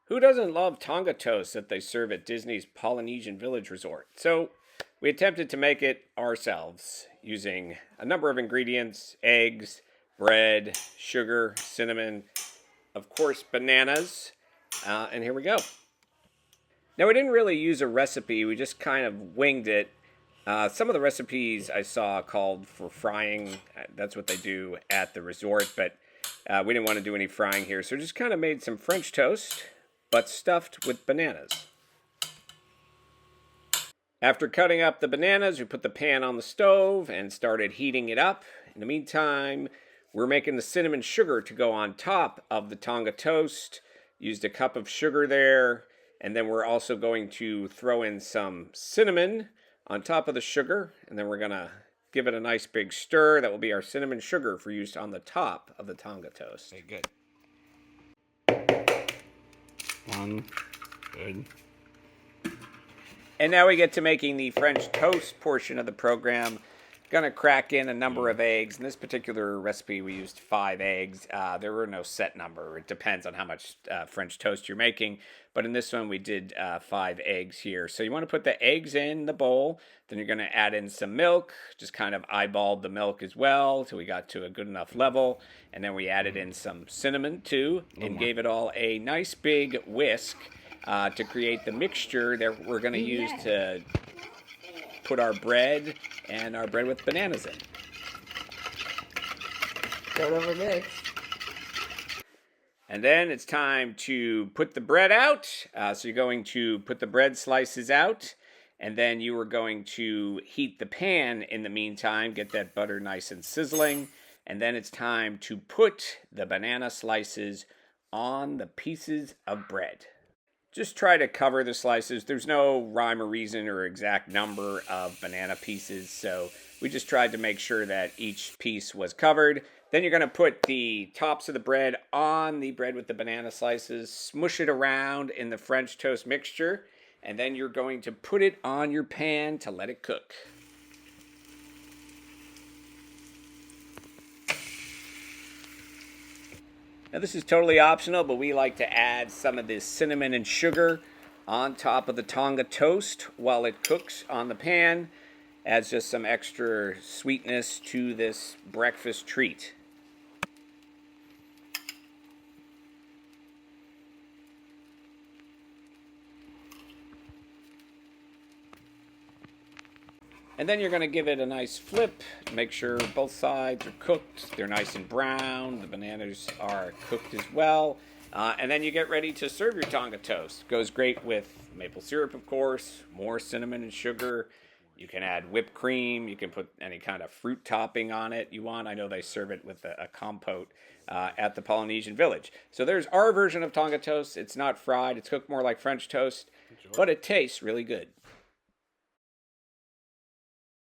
Who doesn't love Tonga Toast that they serve at Disney's Polynesian Village Resort? So we attempted to make it ourselves using a number of ingredients: eggs, bread, sugar, cinnamon, of course, bananas, and here we go. Now, we didn't really use a recipe. We just kind of winged it. Some of the recipes I saw called for frying. That's what they do at the resort, but we didn't want to do any frying here. So just kind of made some French toast, but stuffed with bananas. After cutting up the bananas, we put the pan on the stove and started heating it up. In the meantime, we're making the cinnamon sugar to go on top of the Tonga toast. Used a cup of sugar there. And then we're also going to throw in some cinnamon on top of the sugar. And then we're going to give it a nice big stir. That will be our cinnamon sugar for use on the top of the Tonga toast. Okay, good. Good. And now we get to making the French toast portion of the program. Gonna crack in a number of eggs. In this particular recipe, we used 5 eggs. There were no set number. It depends on how much French toast you're making. But in this one, we did 5 eggs here. So you want to put the eggs in the bowl. Then you're going to add in some milk. Just kind of eyeballed the milk as well till we got to a good enough level. And then we added in some cinnamon too and gave it all a nice big whisk to create the mixture that we're going to use to put our bread and our bread with bananas in. Don't overmix. And then it's time to put the bread out. So you're going to put the bread slices out, and then you are going to heat the pan in the meantime, get that butter nice and sizzling, and then it's time to put the banana slices on the pieces of bread. Just try to cover the slices. There's no rhyme or reason or exact number of banana pieces, so we just tried to make sure that each piece was covered. Then you're going to put the tops of the bread on the bread with the banana slices, smush it around in the French toast mixture, and then you're going to put it on your pan to let it cook. Now this is totally optional, but we like to add some of this cinnamon and sugar on top of the Tonga toast while it cooks on the pan. Adds just some extra sweetness to this breakfast treat. And then you're going to give it a nice flip. Make sure both sides are cooked. They're nice and brown. The bananas are cooked as well. And then you get ready to serve your Tonga toast. Goes great with maple syrup, of course, more cinnamon and sugar. You can add whipped cream. You can put any kind of fruit topping on it you want. I know they serve it with a compote at the Polynesian Village. So there's our version of Tonga toast. It's not fried. It's cooked more like French toast, but it tastes really good.